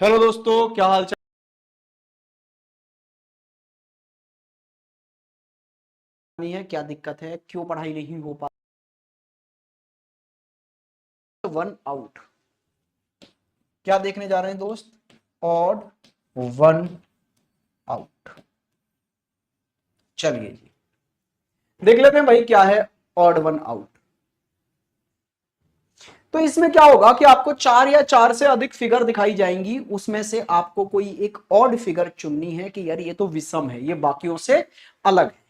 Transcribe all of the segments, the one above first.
Hello दोस्तों, क्या हाल चाल है। क्या दिक्कत है, क्यों पढ़ाई नहीं हो पा। वन आउट क्या देखने जा रहे हैं दोस्त? Odd one out. चलिए जी, देख लेते हैं भाई क्या है ऑड वन आउट। तो इसमें क्या होगा कि आपको चार या चार से अधिक फिगर दिखाई जाएंगी, उसमें से आपको कोई एक ऑड फिगर चुननी है कि यार ये तो विषम है, ये बाकियों से अलग है।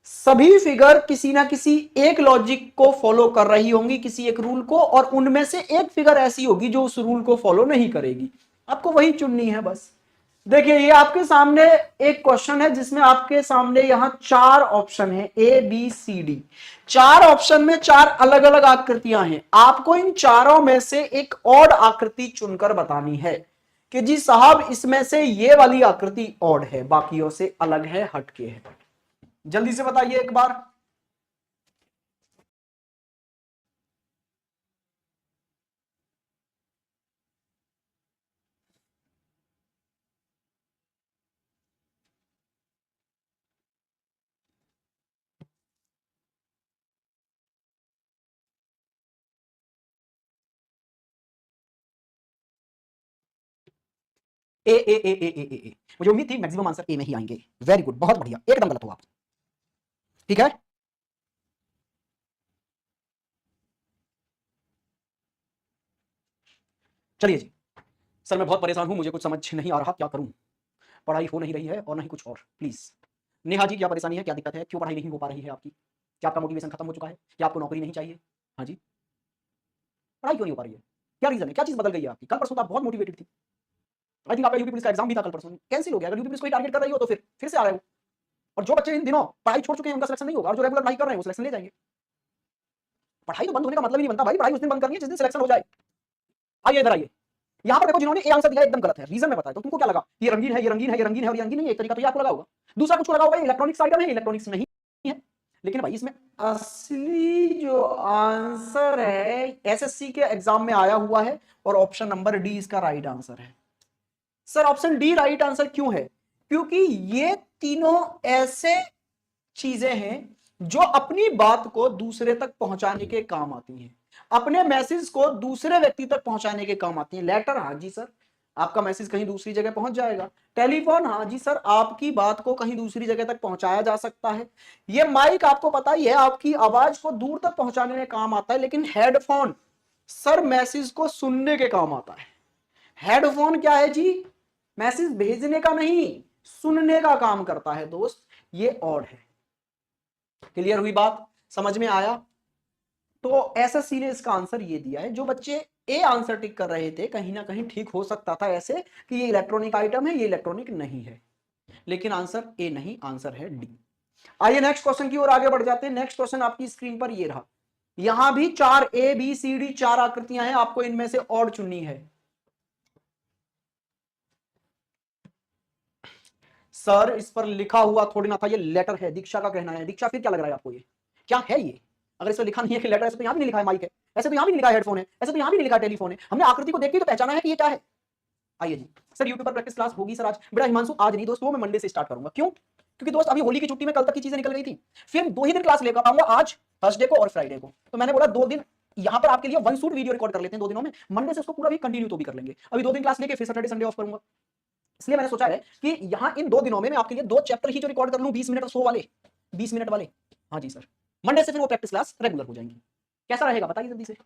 सभी फिगर किसी ना किसी एक लॉजिक को फॉलो कर रही होंगी, किसी एक रूल को, और उनमें से एक फिगर ऐसी होगी जो उस रूल को फॉलो नहीं करेगी। आपको वही चुननी है बस। देखिए, ये आपके सामने एक क्वेश्चन है जिसमें आपके सामने यहां चार ऑप्शन है, ए बी सी डी। चार ऑप्शन में चार अलग अलग आकृतियां हैं। आपको इन चारों में से एक ऑड आकृति चुनकर बतानी है कि जी साहब, इसमें से ये वाली आकृति ऑड है, बाकियों से अलग है, हटके है। जल्दी से बताइए एक बार। ए। मुझे उम्मीद थी मैक्सिमम आंसर ए में ही आएंगे। वेरी गुड, बहुत बढ़िया, एकदम गलत हो आप। ठीक है। चलिए जी। सर मैं बहुत परेशान हूं, मुझे कुछ समझ नहीं आ रहा, क्या करूं। पढ़ाई हो नहीं रही है और नहीं कुछ और। प्लीज नेहा जी, क्या परेशानी है, क्या दिक्कत है, क्यों पढ़ाई नहीं हो पा रही है आपकी? क्या आपका मोटिवेशन खत्म हो चुका है? क्या आपको नौकरी नहीं चाहिए? हाँ जी। पढ़ाई क्यों नहीं हो पा रही है? क्या रीजन है, क्या चीज बदल गई है आपकी? कल परसों तो आप बहुत मोटिवेटेड थी। आई थिंक आपका यूपी पुलिस का एग्जाम भी था कल परसों, कैंसिल हो गया। अगर यूपी पुलिस को टारगेट कर रही हो तो फिर से आ रहे हो। और जो बच्चे इन दिनों पढ़ाई छोड़ चुके हैं उनका सिलेक्शन नहीं होगा, और जो रेगुलर पढ़ाई कर रहे हैं वो सिलेक्शन ले जाएंगे। पढ़ाई तो बंद होने का मतलब ही नहीं बनता भाई। पढ़ाई उस दिन बंद करनी है जिस दिन सिलेक्शन हो जाए। आइए इधर आइए। यहां पर देखो, जिन्होंने ए आंसर दिया एकदम गलत है। रीजन मैं बताया तो तुमको क्या लगा? ये रंगीन है, ये रंगीन है, ये रंगीन है और ये रंगीन नहीं है। एक तरीका तो ये आपको लगा होगा। दूसरा कुछ लगा होगा, इलेक्ट्रॉनिक्स आइटम है, इलेक्ट्रॉनिक्स नहीं है। लेकिन भाई इसमें असली जो आंसर है एसएससी के एग्जाम में आया हुआ है, और ऑप्शन नंबर डी इसका राइट आंसर है। Sir option D right answer क्यों है? क्योंकि ये तीनों ऐसे चीजें हैं जो अपनी बात को दूसरे तक पहुंचाने के काम आती हैं, अपने मैसेज को दूसरे व्यक्ति तक पहुंचाने के काम आती हैं। लेटर, हाँ जी सर, आपका मैसेज कहीं दूसरी जगह पहुंच जाएगा। टेलीफोन, हाँ जी सर, आपकी बात को कहीं दूसरी जगह तक पहुंचाया जा सकता है। ये माइक आपको पता ही है, आपकी आवाज को दूर तक पहुंचाने में काम आता है। लेकिन हेडफोन सर मैसेज को सुनने के काम आता है। हेडफोन क्या है जी? मैसेज भेजने का नहीं, सुनने का काम करता है दोस्त। ये और है। क्लियर हुई बात? समझ में आया? तो एसएससी ने इसका आंसर ये दिया है। जो बच्चे ए आंसर टिक कर रहे थे, कहीं ना कहीं ठीक हो सकता था ऐसे कि ये इलेक्ट्रॉनिक आइटम है, ये इलेक्ट्रॉनिक नहीं है। लेकिन आंसर ए नहीं, आंसर है डी। आइए नेक्स्ट क्वेश्चन की ओर आगे बढ़ जाते हैं। नेक्स्ट क्वेश्चन आपकी स्क्रीन पर ये रहा। यहां भी चार ए बी सी डी चार आकृतियां हैं, आपको इनमें से और चुननी है। सर इस पर लिखा हुआ थोड़ी ना था, ये लेटर है, दीक्षा का कहना है। दीक्षा, फिर क्या लग रहा है आपको, ये क्या है ये? अगर इस पर लिखा नहीं है कि लेटर, ऐसे तो यहां भी नहीं लिखा है माइक है, ऐसे तो यहां भी नहीं लिखा है हेडफोन है, ऐसे तो यहां भी नहीं लिखा है टेलीफोन है। हमने आकृति को देख के तो पहचाना है कि ये क्या है। आइए जी। सर यूट्यूब पर प्रैक्टिस क्लास होगी सर आज? बेटा हिमांशु, आज नहीं दोस्त, वो मैं मंडे से स्टार्ट करूंगा। क्यों? क्योंकि दोस्त अभी होली की छुट्टी में कल तक की चीजें निकल गई थी। फिर 2 ही दिन क्लास लेकर पाऊंगा, आज थर्सडे को और फ्राइडे को। तो मैंने बोला 2 दिन यहां पर आपके लिए वन शूट वीडियो रिकॉर्ड कर लेते हैं 2 दिनों में। मंडे से उसको पूरा भी कंटिन्यू तो भी कर लेंगे। अभी 2 दिन क्लास लेके फिर सैटरडे संडे ऑफ करूंगा। इसलिए मैंने सोचा है कि यहां इन 2 दिनों में मैं आपके लिए 2 चैप्टर ही जो रिकॉर्ड कर लूं, 20 मिनट और 100 वाले, 20 मिनट वाले। हाँ जी सर। मंडे से फिर वो प्रैक्टिस क्लास रेगुलर हो जाएंगी। कैसा रहेगा बताइए जल्दी से।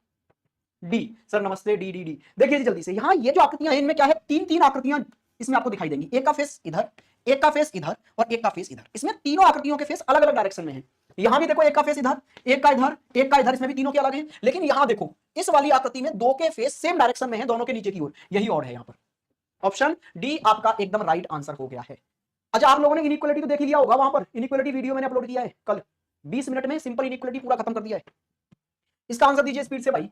डी। सर नमस्ते, डी डी डी। देखिए जी जल्दी से, यहां ये जो आकृतियां हैं इनमें क्या है, तीन तीन आकृतियां इसमें आपको दिखाई देंगी। एक का फेस इधर, एक का फेस इधर और एक का फेस इधर। इसमें तीनों आकृतियों के फेस अलग अलग डायरेक्शन में है। यहां भी देखो, एक का फेस इधर, एक का इधर, एक का इधर, इसमें भी तीनों के अलग हैं। लेकिन यहां देखो, इस वाली आकृति में दो के फेस सेम डायरेक्शन में है, दोनों के नीचे की ओर। यही और है यहां पर। ऑप्शन डी आपका एकदम राइट आंसर हो गया है। अच्छा, आप लोगों ने इनइक्वालिटी तो देख लिया होगा, वहां पर इनइक्वालिटी वीडियो मैंने अपलोड किया है कल। 20 मिनट में सिंपल इनइक्वालिटी पूरा खत्म कर दिया है। इसका आंसर दीजिए स्पीड से भाई।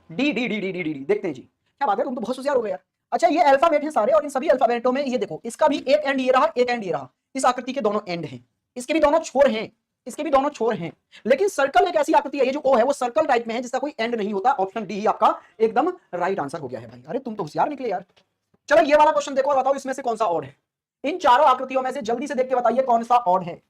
D D D D D D D देखते हैं जी, क्या बात है, तुम तो बहुत होशियार हो गए यार। अच्छा ये अल्फाबेट है सारे, और इन सभी अल्फाबेटों में ये देखो, इसका भी एक एंड ये रहा, एक एंड ये रहा, इस आकृति के दोनों एंड हैं, इसके भी दोनों छोर हैं, इसके भी दोनों छोर हैं, लेकिन सर्कल एक ऐसी आकृति है, ये जो ओ है वो सर्कल टाइप में है जिसका कोई एंड नहीं होता। ऑप्शन डी ही आपका एकदम राइट आंसर हो गया है भाई। अरे तुम तो होशियार निकले यार। चलो ये वाला क्वेश्चन देखो और बताओ इसमें से कौन सा ऑड है। इन चारों आकृतियों में से जल्दी से देख के बताइए कौन सा ऑड है।